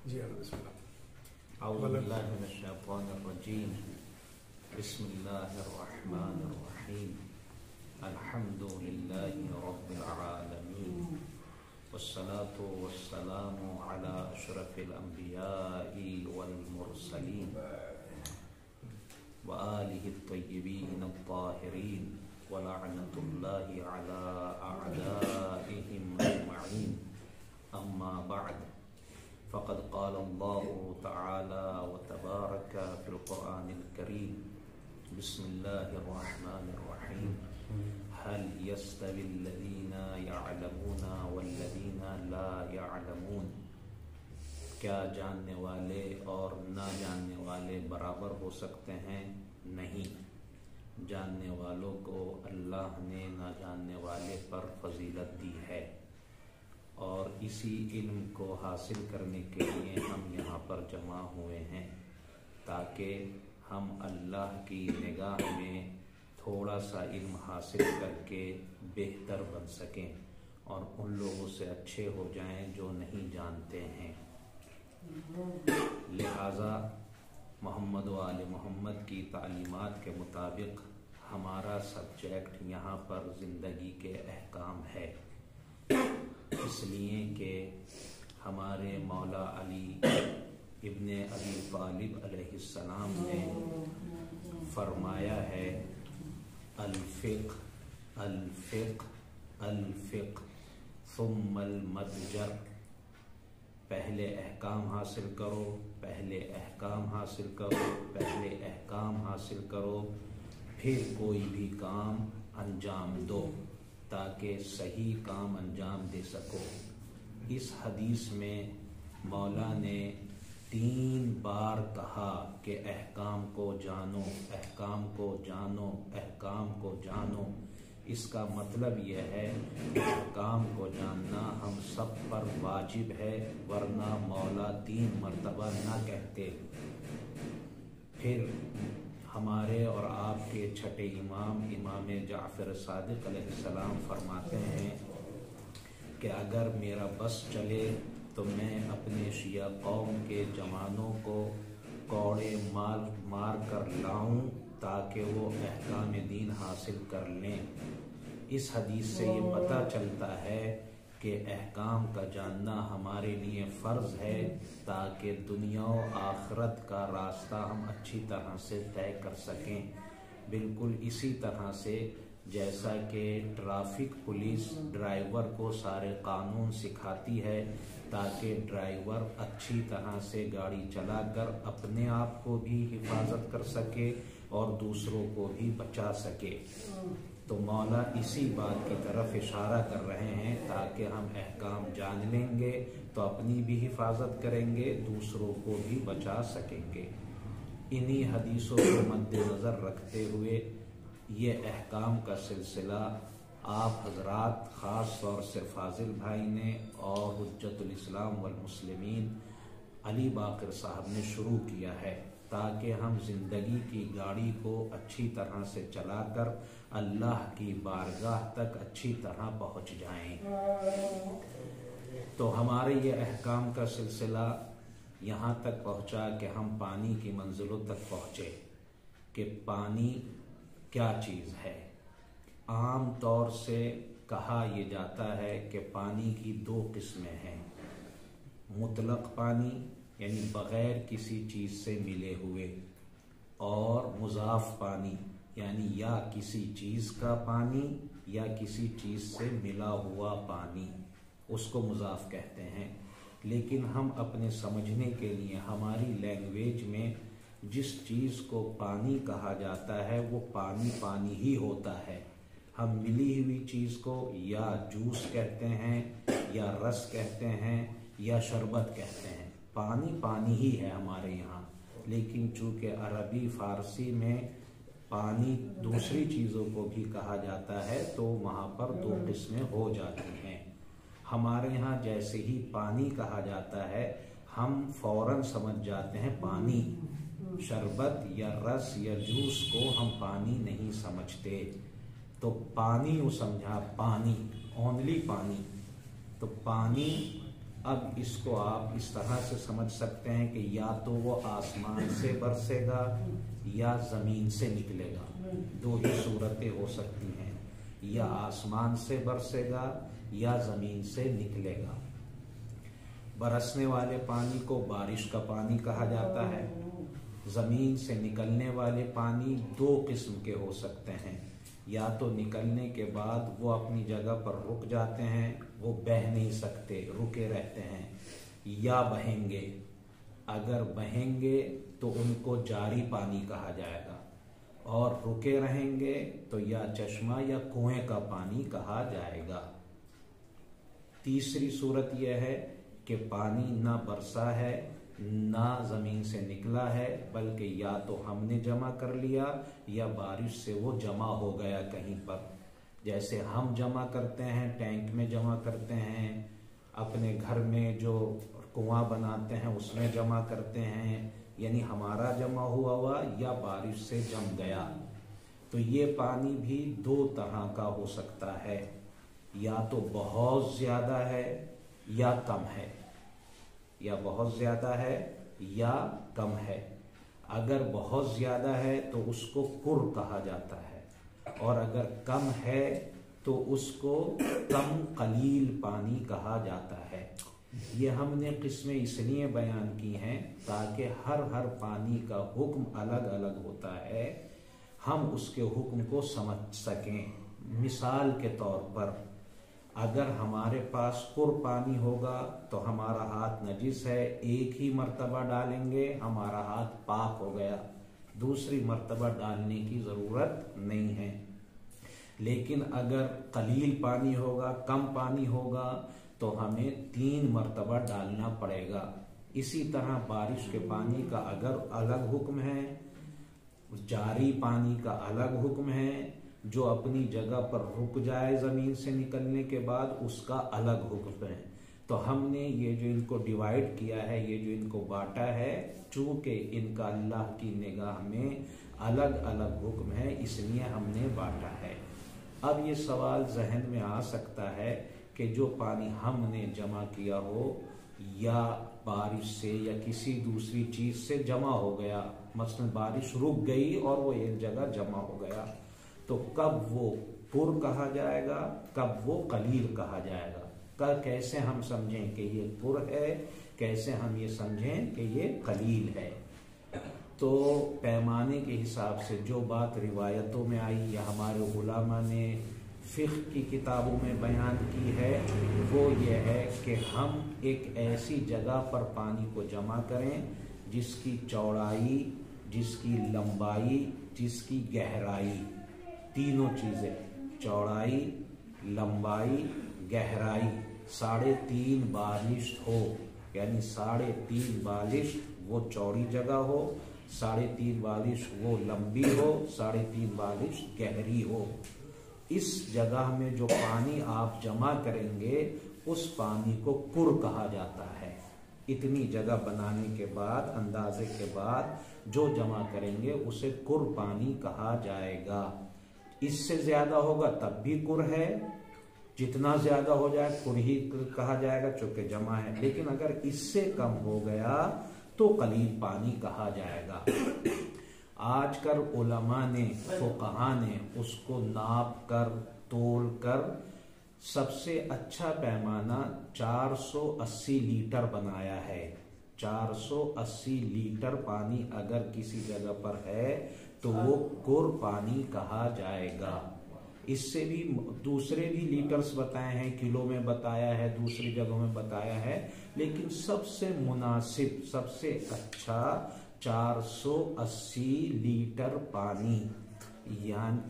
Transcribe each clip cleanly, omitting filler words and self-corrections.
جی بسم اللہ۔ اعوذ باللہ من الشیطان الرجیم، بسم اللہ الرحمن الرحیم، الحمد للہ رب العالمین، والصلاة والسلام علی اشرف الانبیاء والمرسلین وآلہ الطیبین الطاہرین ولعنۃ اللہ علی اعدائہم اجمعین، اما بعد فقد قال اللہ تعالی وتبارک فی القرآن الکریم، بسم اللہ الرحمن الرحیم، هل يستوي الذین یعلمون والذین لا یعلمون، کیا جاننے والے اور نہ جاننے والے برابر ہو سکتے ہیں؟ نہیں، جاننے والوں کو اللہ نے نہ جاننے والے پر فضیلت دی ہے، اور اسی علم کو حاصل کرنے کے لیے ہم یہاں پر جمع ہوئے ہیں تاکہ ہم اللہ کی نگاہ میں تھوڑا سا علم حاصل کر کے بہتر بن سکیں اور ان لوگوں سے اچھے ہو جائیں جو نہیں جانتے ہیں۔ لہٰذا محمد و آل محمد کی تعلیمات کے مطابق ہمارا سبجیکٹ یہاں پر زندگی کے احکام ہے، اس لیے کہ ہمارے مولا علی ابن ابی طالب علیہ السلام نے فرمایا ہے الفقہ الفقہ الفقہ ثم المتجر، پہلے احکام حاصل کرو، پہلے احکام حاصل کرو، پہلے احکام حاصل کرو، پھر کوئی بھی کام انجام دو تاکہ صحیح کام انجام دے سکو۔ اس حدیث میں مولا نے 3 بار کہا کہ احکام کو جانو، احکام کو جانو، احکام کو جانو۔ اس کا مطلب یہ ہے کہ احکام کو جاننا ہم سب پر واجب ہے، ورنہ مولا 3 مرتبہ نہ کہتے۔ پھر ہمارے اور آپ کے چھٹے امام جعفر صادق علیہ السلام فرماتے ہیں کہ اگر میرا بس چلے تو میں اپنے شیعہ قوم کے جوانوں کو کوڑے مار کر لاؤں تاکہ وہ احکام دین حاصل کر لیں۔ اس حدیث سے یہ پتہ چلتا ہے کہ احکام کا جاننا ہمارے لیے فرض ہے تاکہ دنیا و آخرت کا راستہ ہم اچھی طرح سے طے کر سکیں۔ بالکل اسی طرح سے جیسا کہ ٹریفک پولیس ڈرائیور کو سارے قانون سکھاتی ہے تاکہ ڈرائیور اچھی طرح سے گاڑی چلا کر اپنے آپ کو بھی حفاظت کر سکے اور دوسروں کو بھی بچا سکے، تو مولا اسی بات کی طرف اشارہ کر رہے ہیں تاکہ ہم احکام جان لیں گے تو اپنی بھی حفاظت کریں گے، دوسروں کو بھی بچا سکیں گے۔ انہی حدیثوں کو مد نظر رکھتے ہوئے یہ احکام کا سلسلہ آپ حضرات خاص طور سے فاضل بھائی نے اور حجت الاسلام والمسلمین علی باقر صاحب نے شروع کیا ہے تاکہ ہم زندگی کی گاڑی کو اچھی طرح سے چلا کر اللہ کی بارگاہ تک اچھی طرح پہنچ جائیں۔ تو ہمارے یہ احکام کا سلسلہ یہاں تک پہنچا کہ ہم پانی کی منزلوں تک پہنچے کہ پانی کیا چیز ہے۔ عام طور سے کہا یہ جاتا ہے کہ پانی کی 2 قسمیں ہیں، مطلق پانی یعنی بغیر کسی چیز سے ملے ہوئے، اور مضاف پانی یعنی یا کسی چیز کا پانی یا کسی چیز سے ملا ہوا پانی، اس کو مضاف کہتے ہیں۔ لیکن ہم اپنے سمجھنے کے لیے ہماری لینگویج میں جس چیز کو پانی کہا جاتا ہے وہ پانی پانی ہی ہوتا ہے۔ ہم ملی ہوئی چیز کو یا جوس کہتے ہیں یا رس کہتے ہیں یا شربت کہتے ہیں، پانی پانی ہی ہے ہمارے یہاں۔ لیکن چونکہ عربی فارسی میں پانی دوسری چیزوں کو بھی کہا جاتا ہے تو وہاں پر 2 قسمیں ہو جاتی ہیں۔ ہمارے یہاں جیسے ہی پانی کہا جاتا ہے ہم فوراً سمجھ جاتے ہیں پانی، شربت یا رس یا جوس کو ہم پانی نہیں سمجھتے، تو پانی وہ سمجھا پانی، اونلی پانی۔ تو پانی اب اس کو آپ اس طرح سے سمجھ سکتے ہیں کہ یا تو وہ آسمان سے برسے گا یا زمین سے نکلے گا، دو ہی صورتیں ہو سکتی ہیں، یا آسمان سے برسے گا یا زمین سے نکلے گا۔ برسنے والے پانی کو بارش کا پانی کہا جاتا ہے۔ زمین سے نکلنے والے پانی دو قسم کے ہو سکتے ہیں، یا تو نکلنے کے بعد وہ اپنی جگہ پر رک جاتے ہیں، وہ بہہ نہیں سکتے، رکے رہتے ہیں، یا بہیں گے۔ اگر بہیں گے تو ان کو جاری پانی کہا جائے گا، اور رکے رہیں گے تو یا چشمہ یا کنویں کا پانی کہا جائے گا۔ تیسری صورت یہ ہے کہ پانی نہ برسا ہے نہ زمین سے نکلا ہے، بلکہ یا تو ہم نے جمع کر لیا یا بارش سے وہ جمع ہو گیا کہیں پر، جیسے ہم جمع کرتے ہیں، ٹینک میں جمع کرتے ہیں، اپنے گھر میں جو کنواں بناتے ہیں اس میں جمع کرتے ہیں، یعنی ہمارا جمع ہوا یا بارش سے جم گیا۔ تو یہ پانی بھی دو طرح کا ہو سکتا ہے، یا تو بہت زیادہ ہے یا کم ہے، یا بہت زیادہ ہے یا کم ہے۔ اگر بہت زیادہ ہے تو اس کو قر کہا جاتا ہے، اور اگر کم ہے تو اس کو کم قلیل پانی کہا جاتا ہے۔ یہ ہم نے قسمیں اس لیے بیان کی ہیں تاکہ ہر پانی کا حکم الگ الگ ہوتا ہے، ہم اس کے حکم کو سمجھ سکیں۔ مثال کے طور پر اگر ہمارے پاس قر پانی ہوگا تو ہمارا ہاتھ نجس ہے، ایک ہی مرتبہ ڈالیں گے ہمارا ہاتھ پاک ہو گیا، دوسری مرتبہ ڈالنے کی ضرورت نہیں ہے۔ لیکن اگر قلیل پانی ہوگا، کم پانی ہوگا تو ہمیں 3 مرتبہ ڈالنا پڑے گا۔ اسی طرح بارش کے پانی کا اگر الگ حکم ہے، جاری پانی کا الگ حکم ہے، جو اپنی جگہ پر رک جائے زمین سے نکلنے کے بعد اس کا الگ حکم ہے۔ تو ہم نے یہ جو ان کو ڈیوائیڈ کیا ہے، یہ جو ان کو بانٹا ہے، چونکہ ان کا اللہ کی نگاہ میں الگ الگ حکم ہے اس لیے ہم نے بانٹا ہے۔ اب یہ سوال ذہن میں آ سکتا ہے کہ جو پانی ہم نے جمع کیا ہو یا بارش سے یا کسی دوسری چیز سے جمع ہو گیا، مثلا بارش رک گئی اور وہ ایک جگہ جمع ہو گیا، تو کب وہ قر کہا جائے گا، کب وہ قلیل کہا جائے گا، کیسے ہم سمجھیں کہ یہ قر ہے، کیسے ہم یہ سمجھیں کہ یہ قلیل ہے۔ تو پیمانے کے حساب سے جو بات روایتوں میں آئی یا ہمارے علماء نے فقہ کی کتابوں میں بیان کی ہے وہ یہ ہے کہ ہم ایک ایسی جگہ پر پانی کو جمع کریں جس کی چوڑائی، جس کی لمبائی، جس کی گہرائی، تینوں چیزیں، چوڑائی، لمبائی، گہرائی 3.5 بالشت ہو، یعنی 3.5 بالشت وہ چوڑی جگہ ہو، 3.5 بالشت وہ لمبی ہو، 3.5 بالشت گہری ہو۔ اس جگہ میں جو پانی آپ جمع کریں گے اس پانی کو قر کہا جاتا ہے۔ اتنی جگہ بنانے کے بعد، اندازے کے بعد جو جمع کریں گے اسے قر پانی کہا جائے گا۔ اس سے زیادہ ہوگا تب بھی قر ہے، جتنا زیادہ ہو جائے قر ہی کہا جائے گا چونکہ جمع ہے، لیکن اگر اس سے کم ہو گیا تو قلیل پانی کہا جائے گا۔ آج کل علماء نے، فقہاء نے اس کو ناپ کر، تول کر سب سے اچھا پیمانہ 480 لیٹر بنایا ہے۔ 480 لیٹر پانی اگر کسی جگہ پر ہے تو وہ قر پانی کہا جائے گا۔ اس سے بھی دوسرے بھی لیٹرز بتائے ہیں، کلو میں بتایا ہے، دوسری جگہوں میں بتایا ہے، لیکن سب سے مناسب، سب سے اچھا 480 لیٹر پانی، یعنی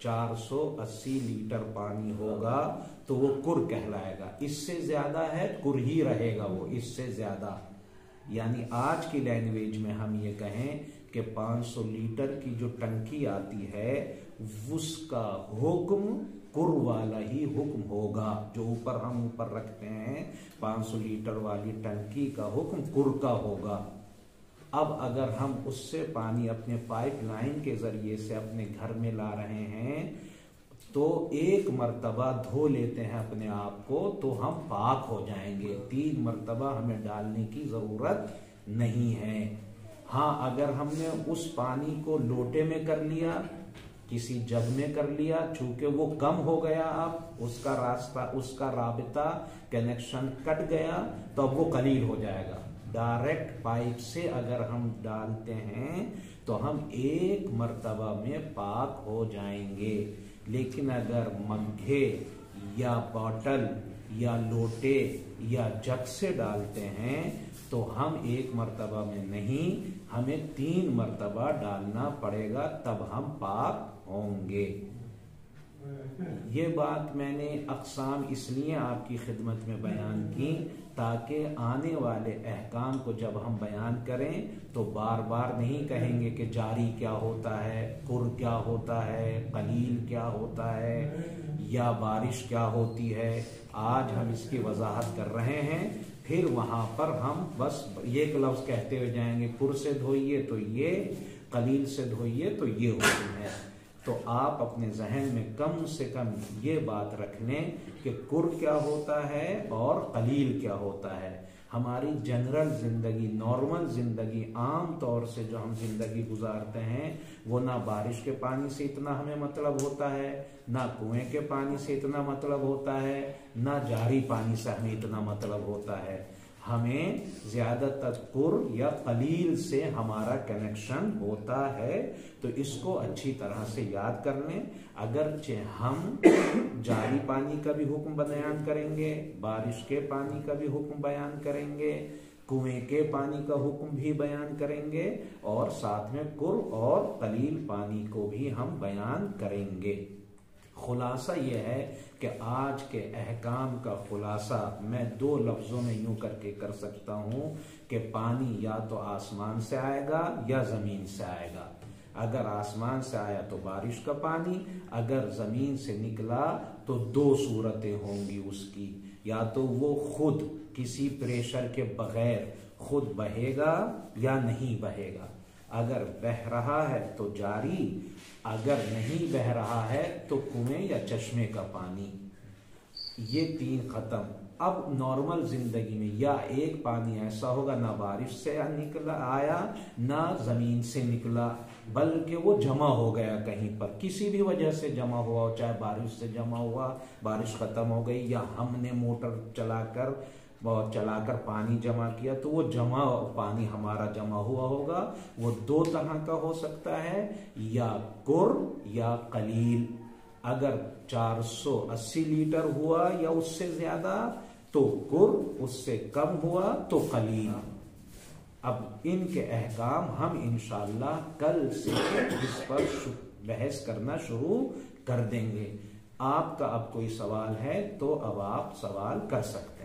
480 لیٹر پانی ہوگا تو وہ قر کہلائے گا۔ اس سے زیادہ ہے قر ہی رہے گا، وہ اس سے زیادہ، یعنی آج کی لینگویج میں ہم یہ کہیں کہ 500 لیٹر کی جو ٹنکی آتی ہے اس کا حکم قر والا ہی حکم ہوگا، جو اوپر ہم اوپر رکھتے ہیں 500 لیٹر والی ٹنکی کا حکم قر کا ہوگا۔ اب اگر ہم اس سے پانی اپنے پائپ لائن کے ذریعے سے اپنے گھر میں لا رہے ہیں تو ایک مرتبہ دھو لیتے ہیں اپنے آپ کو تو ہم پاک ہو جائیں گے. 3 مرتبہ ہمیں ڈالنے کی ضرورت نہیں ہے. ہاں اگر ہم نے اس پانی کو لوٹے میں کر لیا، کسی جگ میں کر لیا، چونکہ وہ کم ہو گیا، اب اس کا راستہ، اس کا رابطہ، کنیکشن کٹ گیا، تو اب وہ قلیل ہو جائے گا. ڈائریکٹ پائپ سے اگر ہم ڈالتے ہیں تو ہم ایک مرتبہ میں پاک ہو جائیں گے. لیکن اگر مگھے یا باٹل یا لوٹے یا جگ سے ڈالتے ہیں تو ہم ایک مرتبہ میں نہیں، ہمیں 3 مرتبہ ڈالنا پڑے گا، تب ہم پاک ہوں گے. یہ بات میں نے اقسام اس لیے آپ کی خدمت میں بیان کی تاکہ آنے والے احکام کو جب ہم بیان کریں تو بار بار نہیں کہیں گے کہ جاری کیا ہوتا ہے، قر کیا ہوتا ہے، قلیل کیا ہوتا ہے، یا بارش کیا ہوتی ہے. آج ہم اس کی وضاحت کر رہے ہیں، پھر وہاں پر ہم بس ایک لفظ کہتے ہوئے جائیں گے، قر سے دھوئیے تو یہ، قلیل سے دھوئیے تو یہ ہوتی ہے. تو آپ اپنے ذہن میں کم سے کم یہ بات رکھ لیں کہ قر کیا ہوتا ہے اور قلیل کیا ہوتا ہے. ہماری جنرل زندگی، نارمل زندگی، عام طور سے جو ہم زندگی گزارتے ہیں وہ نہ بارش کے پانی سے اتنا ہمیں مطلب ہوتا ہے، نہ کنویں کے پانی سے اتنا مطلب ہوتا ہے، نہ جاری پانی سے ہمیں اتنا مطلب ہوتا ہے. ہمیں زیادہ تر قر یا قلیل سے ہمارا کنیکشن ہوتا ہے. تو اس کو اچھی طرح سے یاد کر لیں. اگرچہ ہم جاری پانی کا بھی حکم بیان کریں گے، بارش کے پانی کا بھی حکم بیان کریں گے، کنویں کے پانی کا حکم بھی بیان کریں گے، اور ساتھ میں قر اور قلیل پانی کو بھی ہم بیان کریں گے. خلاصہ یہ ہے کہ آج کے احکام کا خلاصہ میں 2 لفظوں میں یوں کر کے کر سکتا ہوں کہ پانی یا تو آسمان سے آئے گا یا زمین سے آئے گا. اگر آسمان سے آیا تو بارش کا پانی، اگر زمین سے نکلا تو 2 صورتیں ہوں گی اس کی. یا تو وہ خود کسی پریشر کے بغیر خود بہے گا یا نہیں بہے گا. اگر بہ رہا ہے تو جاری، اگر نہیں بہ رہا ہے تو کنویں یا چشمے کا پانی. یہ 3 ختم. اب نارمل زندگی میں یا ایک پانی ایسا ہوگا نہ بارش سے نکلا آیا نہ زمین سے نکلا، بلکہ وہ جمع ہو گیا کہیں پر، کسی بھی وجہ سے جمع ہوا ہو، چاہے بارش سے جمع ہوا، بارش ختم ہو گئی، یا ہم نے موٹر چلا کر پانی جمع کیا تو وہ جمع پانی ہمارا جمع ہوا ہوگا. وہ 2 طرح کا ہو سکتا ہے، یا قر یا قلیل. اگر 480 لیٹر ہوا یا اس سے زیادہ تو قر، اس سے کم ہوا تو قلیل. اب ان کے احکام ہم انشاءاللہ کل سے اس پر بحث کرنا شروع کر دیں گے. آپ کا اب کوئی سوال ہے تو اب آپ سوال کر سکتے ہیں.